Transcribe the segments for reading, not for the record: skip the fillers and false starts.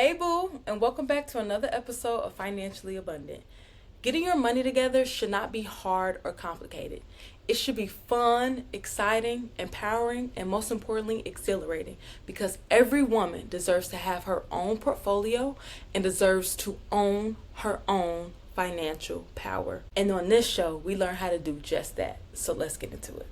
Hey, boo, and welcome back to another episode of Financially Abundant. Getting your money together should not be hard or complicated. It should be fun, exciting, empowering, and most importantly, exhilarating because every woman deserves to have her own portfolio and deserves to own her own financial power. And on this show, we learn how to do just that. So let's get into it.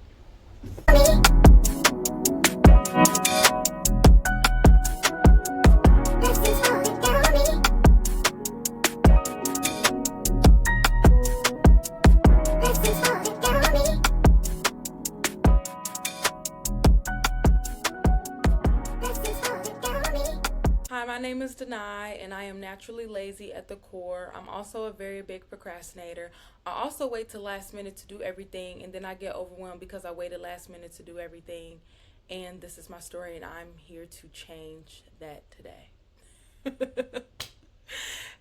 Hi, my name is Denai, and I am naturally lazy at the core. I'm also a very big procrastinator. I also wait till last minute to do everything, and then I get overwhelmed because I waited last minute to do everything. And this is my story, and I'm here to change that today.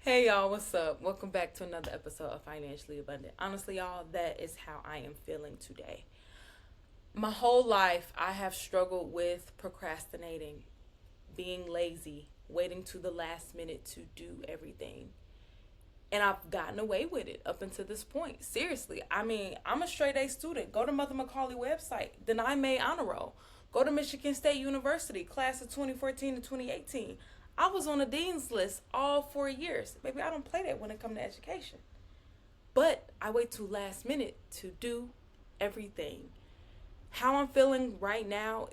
Hey, y'all, what's up? Welcome back to another episode of Financially Abundant. Honestly, y'all, that is how I am feeling today. My whole life, I have struggled with procrastinating, being lazy, waiting to the last minute to do everything. And I've gotten away with it up until this point. Seriously, I mean, I'm a straight A student. Go to Mother Macaulay website. Then I made honor roll. Go to Michigan State University, class of 2014 to 2018. I was on the dean's list all 4 years. Maybe I don't play that when it comes to education. But I wait till last minute to do everything. How I'm feeling right now,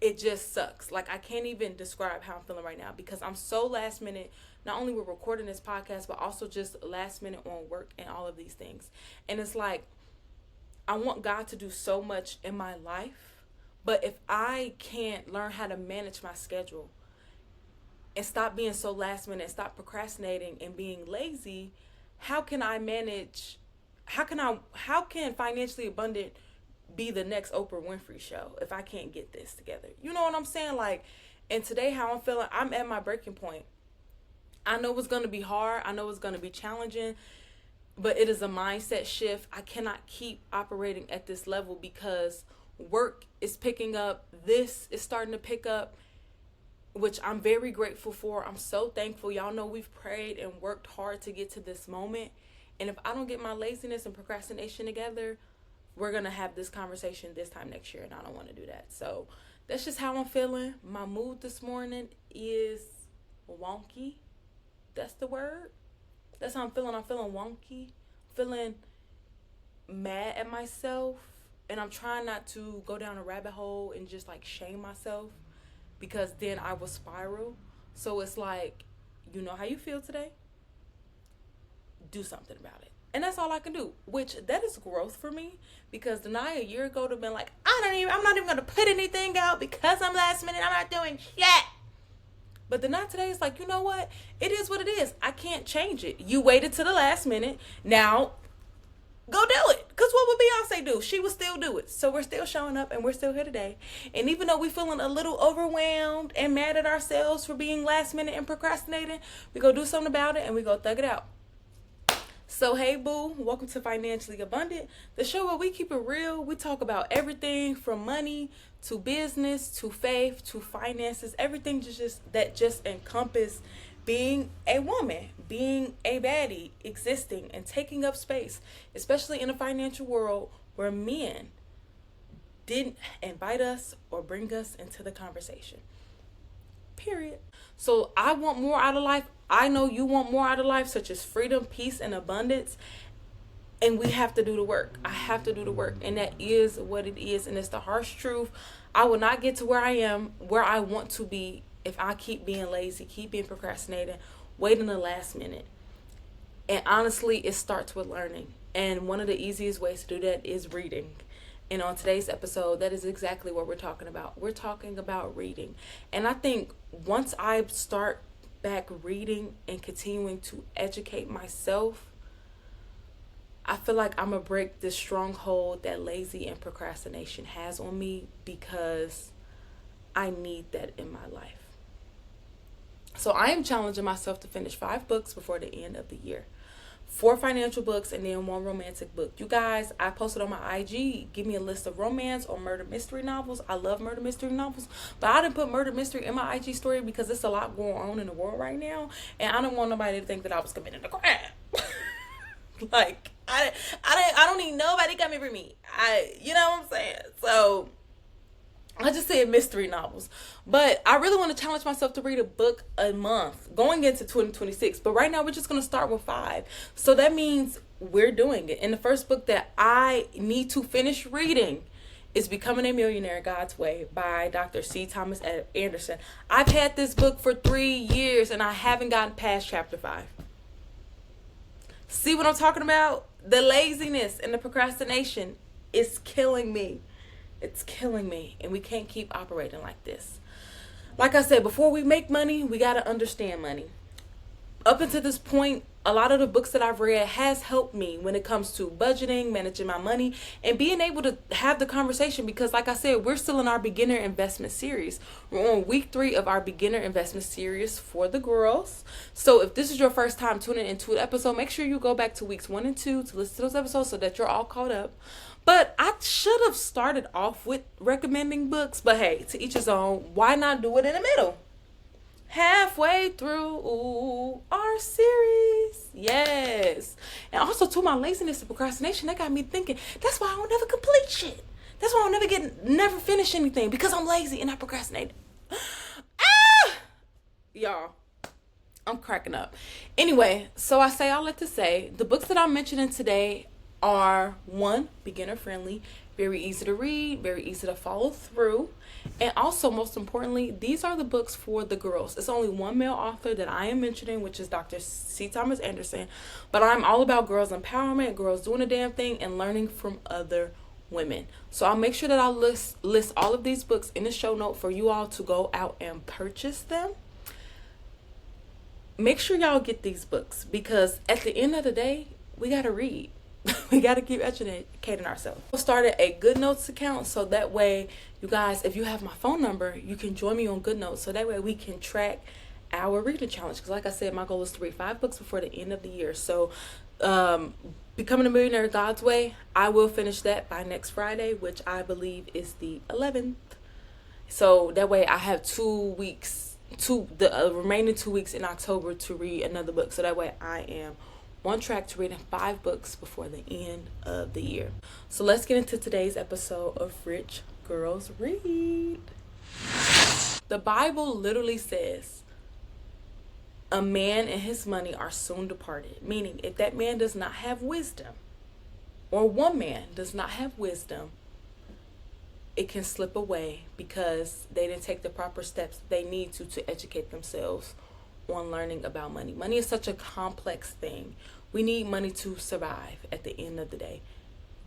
it just sucks. Like, I can't even describe how I'm feeling right now because I'm so last minute, not only with recording this podcast, but also just last minute on work and all of these things. And it's like, I want God to do so much in my life, but if I can't learn how to manage my schedule and stop being so last minute, stop procrastinating and being lazy, how can financially abundant be the next Oprah Winfrey show if I can't get this together? You know what I'm saying? Like, and today how I'm feeling, I'm at my breaking point. I know it's going to be hard. I know it's going to be challenging, but it is a mindset shift. I cannot keep operating at this level because work is picking up. This is starting to pick up, which I'm very grateful for. I'm so thankful. Y'all know we've prayed and worked hard to get to this moment. And if I don't get my laziness and procrastination together, we're going to have this conversation this time next year, and I don't want to do that. So that's just how I'm feeling. My mood this morning is wonky. That's the word. That's how I'm feeling. I'm feeling wonky, feeling mad at myself, and I'm trying not to go down a rabbit hole and just like shame myself because then I will spiral. So it's like, you know how you feel today? Do something about it. And that's all I can do, which that is growth for me because Denai a year ago would have been like, I'm not even going to put anything out because I'm last minute. I'm not doing shit. But Denai today is like, you know what? It is what it is. I can't change it. You waited to the last minute. Now, go do it. Because what would Beyonce do? She would still do it. So we're still showing up and we're still here today. And even though we're feeling a little overwhelmed and mad at ourselves for being last minute and procrastinating, we go do something about it and we go thug it out. So, hey, boo, welcome to Financially Abundant, the show where we keep it real. We talk about everything from money to business to faith to finances, everything just encompass being a woman, being a baddie, existing and taking up space, especially in a financial world where men didn't invite us or bring us into the conversation. Period. So I want more out of life. I know you want more out of life, such as freedom, peace, and abundance. And we have to do the work. I have to do the work. And that is what it is. And it's the harsh truth. I will not get to where I am, where I want to be, if I keep being lazy, keep being procrastinating, waiting the last minute. And honestly, it starts with learning. And one of the easiest ways to do that is reading. And on today's episode, that is exactly what we're talking about. We're talking about reading. And I think once I start back reading and continuing to educate myself, I feel like I'm going to break this stronghold that lazy and procrastination has on me because I need that in my life. So I am challenging myself to finish 5 books before the end of the year. 4 financial books, and then 1 romantic book. You guys, I posted on my IG, give me a list of romance or murder mystery novels. I love murder mystery novels, but I didn't put murder mystery in my IG story because there's a lot going on in the world right now, and I don't want nobody to think that I was committing a crime. Like, I don't need nobody coming for me. You know what I'm saying? So I just said mystery novels. But I really want to challenge myself to read a book a month going into 2026. But right now we're just going to start with 5. So that means we're doing it. And the first book that I need to finish reading is Becoming a Millionaire God's Way by Dr. C. Thomas Anderson. I've had this book for 3 years and I haven't gotten past chapter 5. See what I'm talking about? The laziness and the procrastination is killing me. It's killing me, and we can't keep operating like this. Like I said, before we make money, we got to understand money. Up until this point, a lot of the books that I've read has helped me when it comes to budgeting, managing my money, and being able to have the conversation because, like I said, we're still in our beginner investment series. We're on week 3 of our beginner investment series for the girls. So if this is your first time tuning into an episode, make sure you go back to weeks 1 and 2 to listen to those episodes so that you're all caught up. But I should have started off with recommending books, but hey, to each his own. Why not do it in the middle? Halfway through our series. Yes. And also, to my laziness and procrastination, that got me thinking, that's why I don't never complete shit. That's why I'll never finish anything, because I'm lazy and I procrastinate. Y'all, I'm cracking up. Anyway, so I say all that to say, the books that I'm mentioning today are 1, beginner friendly, very easy to read, very easy to follow through. And also, most importantly, these are the books for the girls. It's only 1 male author that I am mentioning, which is Dr. C. Thomas Anderson. But I'm all about girls empowerment, girls doing a damn thing, and learning from other women. So I'll make sure that I'll list all of these books in the show note for you all to go out and purchase them. Make sure y'all get these books because at the end of the day, we got to read. We got to keep educating ourselves. I started a GoodNotes account so that way, you guys, if you have my phone number, you can join me on GoodNotes so that way we can track our reading challenge. Because like I said, my goal is to read 5 books before the end of the year. So Becoming a Millionaire God's Way, I will finish that by next Friday, which I believe is the 11th. So that way I have 2 weeks, the remaining 2 weeks in October to read another book. So that way I am on track to reading 5 books before the end of the year. So let's get into today's episode of Rich Girls Read. The Bible literally says, a man and his money are soon departed. Meaning, if that man does not have wisdom, or one man does not have wisdom, it can slip away because they didn't take the proper steps they need to educate themselves on learning about money. Money is such a complex thing. We need money to survive at the end of the day.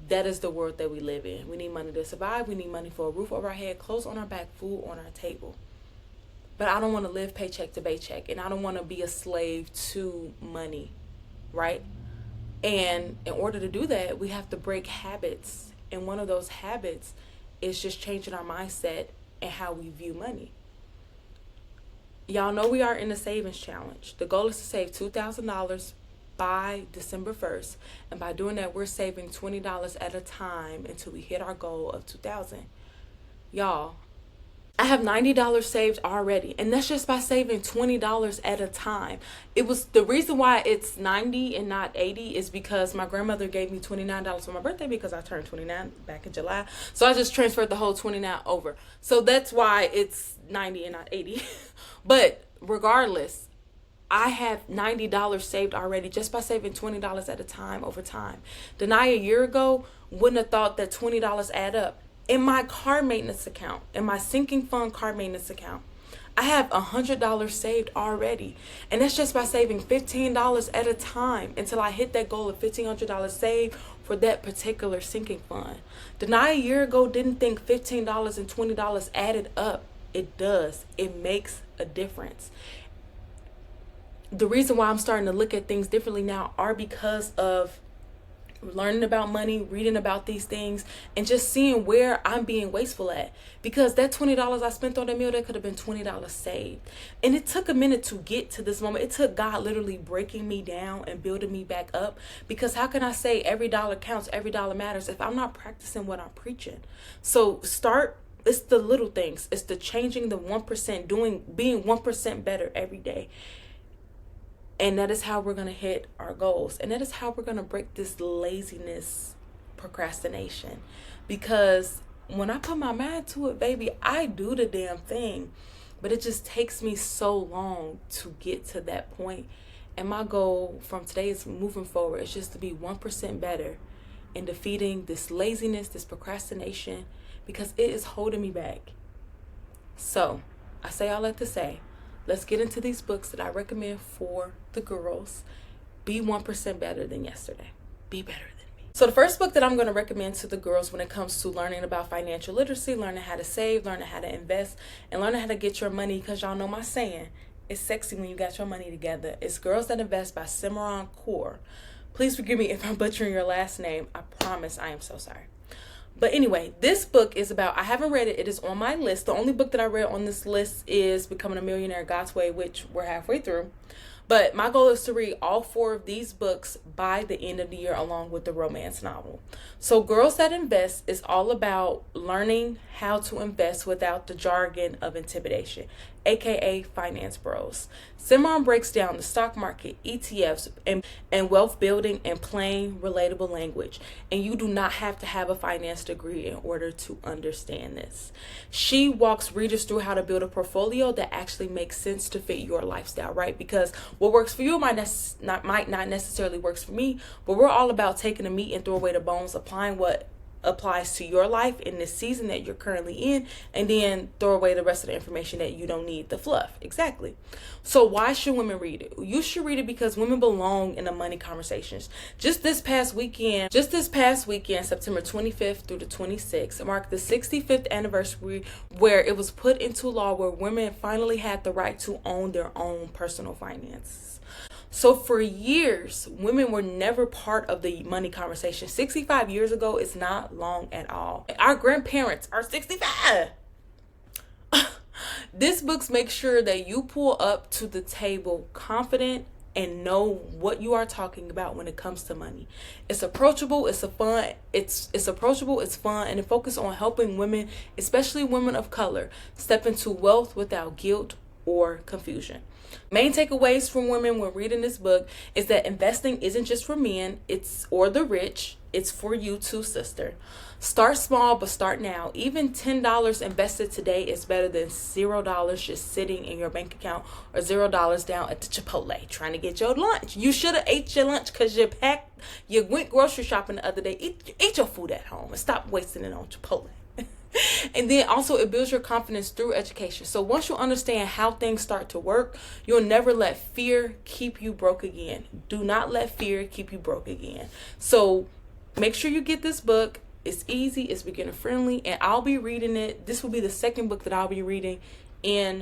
That is the world that we live in. We need money to survive. We need money for a roof over our head, clothes on our back, food on our table. But I don't want to live paycheck to paycheck, and I don't want to be a slave to money, right? And in order to do that, we have to break habits. And one of those habits is just changing our mindset and how we view money. Y'all know we are in the savings challenge. The goal is to save $2,000 by December 1st. And by doing that, we're saving $20 at a time until we hit our goal of $2,000. Y'all, I have $90 saved already. And that's just by saving $20 at a time. It was the reason why it's $90 and not $80 is because my grandmother gave me $29 for my birthday because I turned 29 back in July. So I just transferred the whole 29 over. So that's why it's $90 and not $80. But regardless, I have $90 saved already just by saving $20 at a time over time. Denai a year ago wouldn't have thought that $20 add up. In my car maintenance account, in my sinking fund car maintenance account, I have $100 saved already. And that's just by saving $15 at a time until I hit that goal of $1,500 saved for that particular sinking fund. Denai a year ago didn't think $15 and $20 added up. It does. It makes a difference. The reason why I'm starting to look at things differently now are because of learning about money, reading about these things, and just seeing where I'm being wasteful at. Because that $20 I spent on that meal, that could have been $20 saved. And it took a minute to get to this moment. It took God literally breaking me down and building me back up. Because how can I say every dollar counts, every dollar matters, if I'm not practicing what I'm preaching? So it's the little things. It's the changing the 1%, being 1% better every day. And that is how we're going to hit our goals. And that is how we're going to break this laziness, procrastination. Because when I put my mind to it, baby, I do the damn thing. But it just takes me so long to get to that point. And my goal from today is moving forward. It's just to be 1% better in defeating this laziness, this procrastination, because it is holding me back. So I say all that to say, let's get into these books that I recommend for the girls. Be 1% better than yesterday. Be better than me. So the first book that I'm going to recommend to the girls when it comes to learning about financial literacy, learning how to save, learning how to invest, and learning how to get your money, because y'all know my saying, it's sexy when you got your money together. It's Girls That Invest by Simran Kaur. Please forgive me if I'm butchering your last name. I promise I am so sorry. But anyway, this book is about, I haven't read it. It is on my list. The only book that I read on this list is Becoming a Millionaire God's Way, which we're halfway through. But my goal is to read all 4 of these books by the end of the year, along with the romance novel. So Girls That Invest is all about learning how to invest without the jargon of intimidation, aka finance bros. Simran breaks down the stock market, ETFs, and wealth building in plain, relatable language. And you do not have to have a finance degree in order to understand this. She walks readers through how to build a portfolio that actually makes sense to fit your lifestyle, right? Because what works for you might not necessarily works for me, but we're all about taking the meat and throw away the bones, applying what applies to your life in this season that you're currently in, and then throw away the rest of the information that you don't need, the fluff. Exactly. So why should women read it? You should read it because women belong in the money conversations. Just this past weekend, September 25th through the 26th, marked the 65th anniversary where it was put into law where women finally had the right to own their own personal finances. So for years, women were never part of the money conversation. 65 years ago is not long at all. Our grandparents are 65. This book makes sure that you pull up to the table confident and know what you are talking about when it comes to money. It's approachable, it's fun, and it focuses on helping women, especially women of color, step into wealth without guilt or confusion. Main takeaways from women when reading this book is that investing isn't just for men, or the rich. It's for you too, sister. Start small, but start now. Even $10 invested today is better than $0 just sitting in your bank account, or $0 down at the Chipotle trying to get your lunch. You should have ate your lunch because you went grocery shopping the other day. Eat your food at home and stop wasting it on Chipotle. And then also it builds your confidence through education. So once you understand how things start to work, you'll never let fear keep you broke again. Do not let fear keep you broke again. So make sure you get this book. It's easy, it's beginner friendly, and I'll be reading it. This will be the second book that I'll be reading in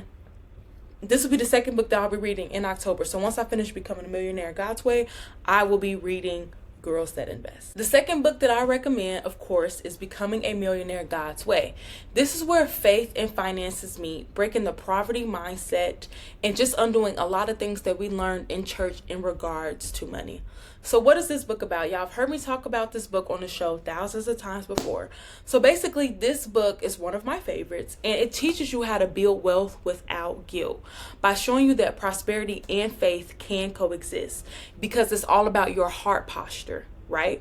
October. So once I finish Becoming a Millionaire God's Way, I will be reading Girls That Invest. The second book that I recommend, of course, is Becoming a Millionaire God's Way. This is where faith and finances meet, breaking the poverty mindset and just undoing a lot of things that we learned in church in regards to money. So what is this book about? Y'all have heard me talk about this book on the show thousands of times before. So basically, this book is one of my favorites, and it teaches you how to build wealth without guilt by showing you that prosperity and faith can coexist, because it's all about your heart posture, right?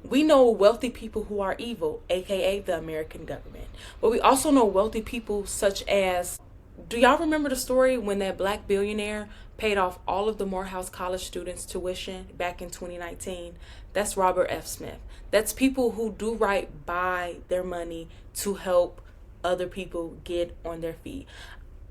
We know wealthy people who are evil, aka the American government, but we also know wealthy people such as, do y'all remember the story when that black billionaire paid off all of the Morehouse College students' tuition back in 2019? That's Robert F. Smith. That's people who do right by their money to help other people get on their feet.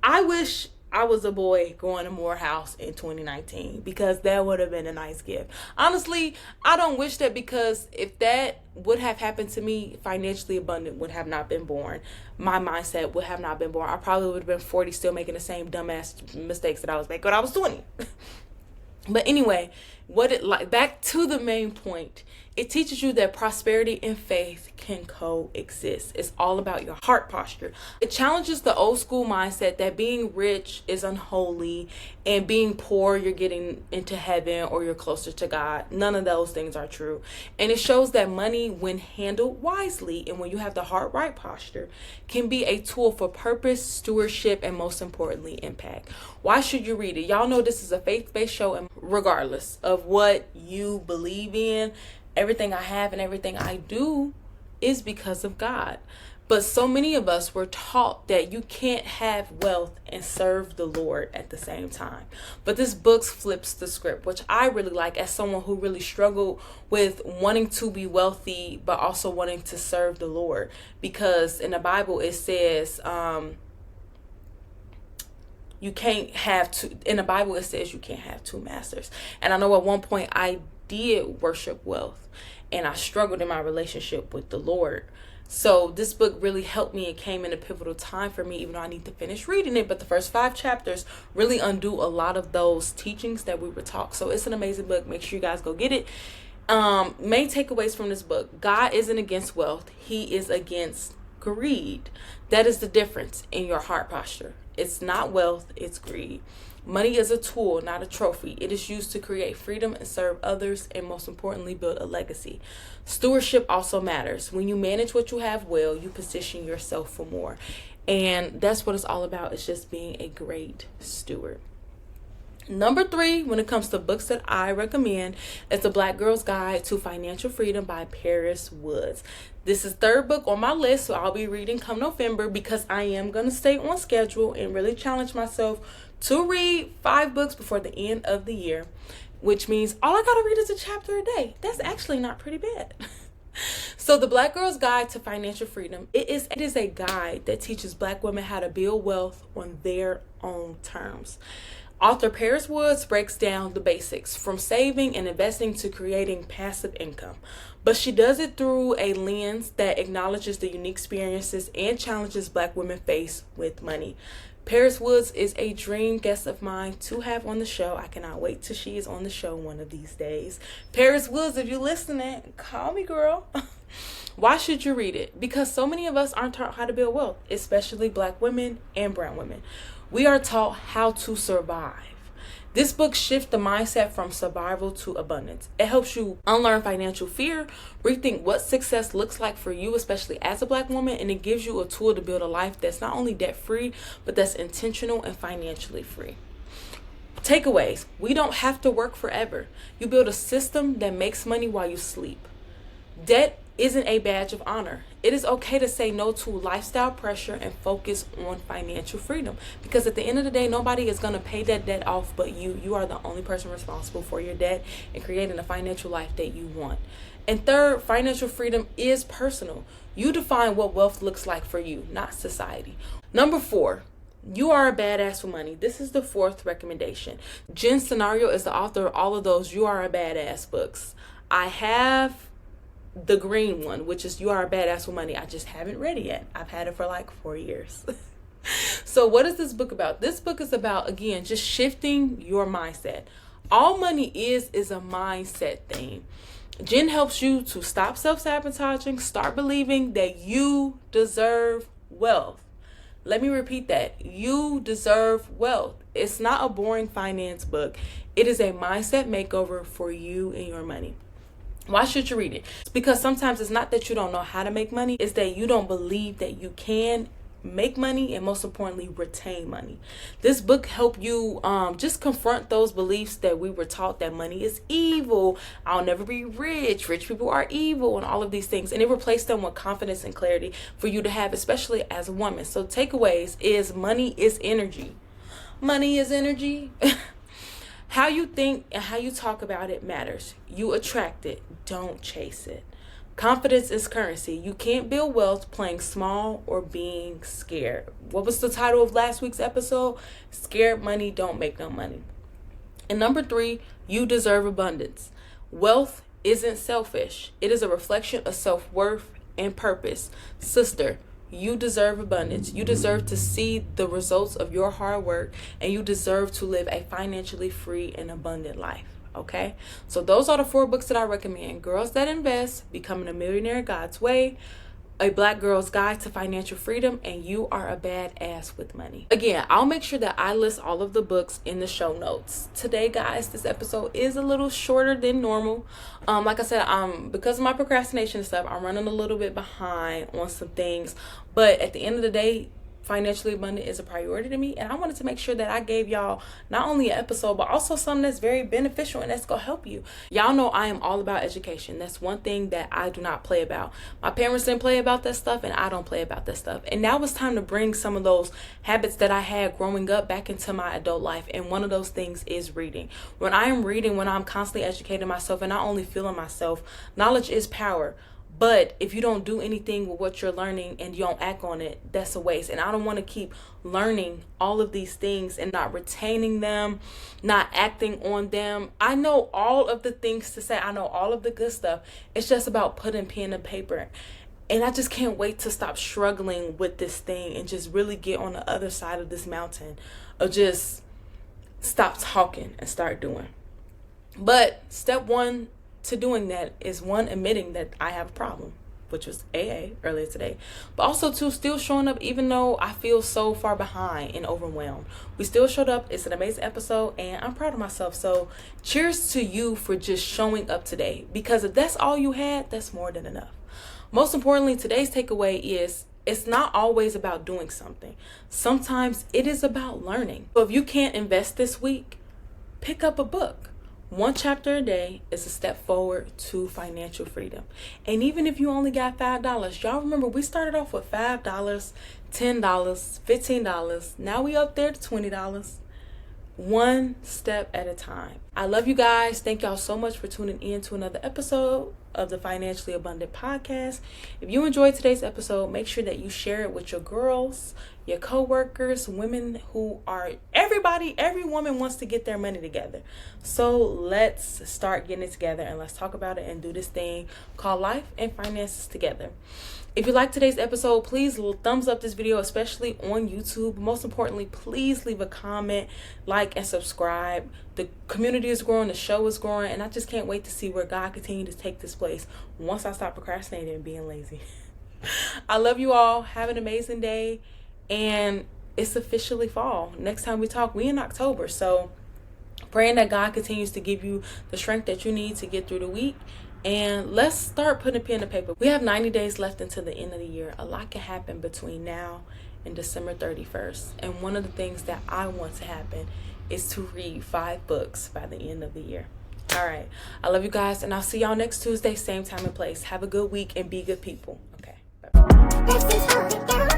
I wish I was a boy going to Morehouse in 2019, because that would have been a nice gift. Honestly, I don't wish that, because if that would have happened to me, financially abundant would have not been born. My mindset would have not been born. I probably would have been 40 still making the same dumbass mistakes that I was making when I was 20. But anyway, back to the main point. It teaches you that prosperity and faith can coexist. It's all about your heart posture. It challenges the old school mindset that being rich is unholy and being poor, you're getting into heaven or you're closer to God. None of those things are true. And it shows that money, when handled wisely and when you have the heart right posture, can be a tool for purpose, stewardship, and most importantly, impact. Why should you read it? Y'all know this is a faith-based show, and regardless of what you believe in, everything I have and everything I do is because of God. But so many of us were taught that you can't have wealth and serve the Lord at the same time. But this book flips the script, which I really like as someone who really struggled with wanting to be wealthy, but also wanting to serve the Lord. Because in the Bible, it says, you can't have two masters. And I know at one point I did worship wealth and I struggled in my relationship with the Lord. So this book really helped me and came in a pivotal time for me, even though I need to finish reading it. But the first 5 chapters really undo a lot of those teachings that we were taught. So it's an amazing book. Make sure you guys go get it. Main takeaways from this book: God isn't against wealth. He is against greed. That is the difference in your heart posture. It's not wealth, it's greed. Money is a tool, not a trophy. It is used to create freedom and serve others, and most importantly, build a legacy. Stewardship also matters. When you manage what you have well, you position yourself for more. And that's what it's all about. It's just being a great steward. Number 3, when it comes to books that I recommend, is The Black Girl's Guide to Financial Freedom by Paris Woods. This is 3rd book on my list, so I'll be reading come November, because I am going to stay on schedule and really challenge myself to read 5 books before the end of the year, which means all I got to read is a chapter a day. That's actually not pretty bad. So The Black Girl's Guide to Financial Freedom, it is a guide that teaches Black women how to build wealth on their own terms. Author Paris Woods breaks down the basics, from saving and investing to creating passive income. But she does it through a lens that acknowledges the unique experiences and challenges Black women face with money. Paris Woods is a dream guest of mine to have on the show. I cannot wait till she is on the show one of these days. Paris Woods, if you're listening, call me, girl. Why should you read it? Because so many of us aren't taught how to build wealth, especially Black women and brown women. We are taught how to survive. This book shifts the mindset from survival to abundance. It helps you unlearn financial fear, rethink what success looks like for you, especially as a Black woman, and it gives you a tool to build a life that's not only debt-free, but that's intentional and financially free. Takeaways: we don't have to work forever. You build a system that makes money while you sleep. Debt isn't a badge of honor. It is okay to say no to lifestyle pressure and focus on financial freedom, because at the end of the day, nobody is going to pay that debt off but you. You are the only person responsible for your debt and creating a financial life that you want. And 3rd, financial freedom is personal. You define what wealth looks like for you, not society. Number 4, you are a badass for money. This is the 4th recommendation. Jen Signore is the author of all of those You Are a Badass books. I have the green one, which is You Are a Badass with Money. I just haven't read it yet. I've had it for like 4 years. So what is this book about? This book is about, again, just shifting your mindset. All money is a mindset thing. Jen helps you to stop self-sabotaging, start believing that you deserve wealth. Let me repeat that. You deserve wealth. It's not a boring finance book. It is a mindset makeover for you and your money. Why should you read it? It's because sometimes it's not that you don't know how to make money. It's that you don't believe that you can make money, and most importantly, retain money. This book help you just confront those beliefs that we were taught, that money is evil, I'll never be rich people are evil, and all of these things. And it replaced them with confidence and clarity for you to have, especially as a woman. So takeaways is money is energy. Money is energy. How you think and how you talk about it matters. You attract it, don't chase it. Confidence is currency. You can't build wealth playing small or being scared. What was the title of last week's episode? Scared money don't make no money. And number 3, you deserve abundance. Wealth isn't selfish. It is a reflection of self-worth and purpose. Sister, you deserve abundance. You deserve to see the results of your hard work, and you deserve to live a financially free and abundant life. Okay, so those are the 4 books that I recommend: Girls That Invest, Becoming a Millionaire God's Way, A Black Girl's Guide to Financial Freedom, and You Are a Badass with Money. Again, I'll make sure that I list all of the books in the show notes. Today, guys, this episode is a little shorter than normal. Like I said, because of my procrastination and stuff, I'm running a little bit behind on some things. But at the end of the day, financially abundant is a priority to me, and I wanted to make sure that I gave y'all not only an episode but also something that's very beneficial and that's gonna help you. Y'all know I am all about education. That's one thing that I do not play about. My parents didn't play about that stuff, and I don't play about that stuff. And now it's time to bring some of those habits that I had growing up back into my adult life, and one of those things is reading. When I am reading, when I'm constantly educating myself and not only feeling myself, knowledge is power. But if you don't do anything with what you're learning and you don't act on it, that's a waste. And I don't want to keep learning all of these things and not retaining them, not acting on them. I know all of the things to say. I know all of the good stuff. It's just about putting pen and paper. And I just can't wait to stop struggling with this thing and just really get on the other side of this mountain of just stop talking and start doing. But step 1 to doing that is 1, admitting that I have a problem, which was AA earlier today, but also 2, still showing up even though I feel so far behind and overwhelmed. We still showed up. It's an amazing episode and I'm proud of myself. So cheers to you for just showing up today, because if that's all you had, that's more than enough. Most importantly, today's takeaway is it's not always about doing something. Sometimes it is about learning. So if you can't invest this week, pick up a book. 1 chapter a day is a step forward to financial freedom. And even if you only got $5, y'all remember we started off with $5, $10, $15. Now we up there to $20. 1 step at a time. I love you guys. Thank y'all so much for tuning in to another episode of the Financially Abundant Podcast. If you enjoyed today's episode, make sure that you share it with your girls, your coworkers, women who are every woman wants to get their money together. So let's start getting it together and let's talk about it and do this thing called life and finances together. If you like today's episode, please thumbs up this video, especially on YouTube. Most importantly, please leave a comment, like, and subscribe. The community is growing, the show is growing, and I just can't wait to see where God continues to take this place once I stop procrastinating and being lazy. I love you all. Have an amazing day. And it's officially fall. Next time we talk, we in October. So praying that God continues to give you the strength that you need to get through the week. And let's start putting pen to paper. We have 90 days left until the end of the year. A lot can happen between now and December 31st. And one of the things that I want to happen is to read 5 books by the end of the year. All right. I love you guys. And I'll see y'all next Tuesday, same time and place. Have a good week and be good people. Okay. Bye-bye.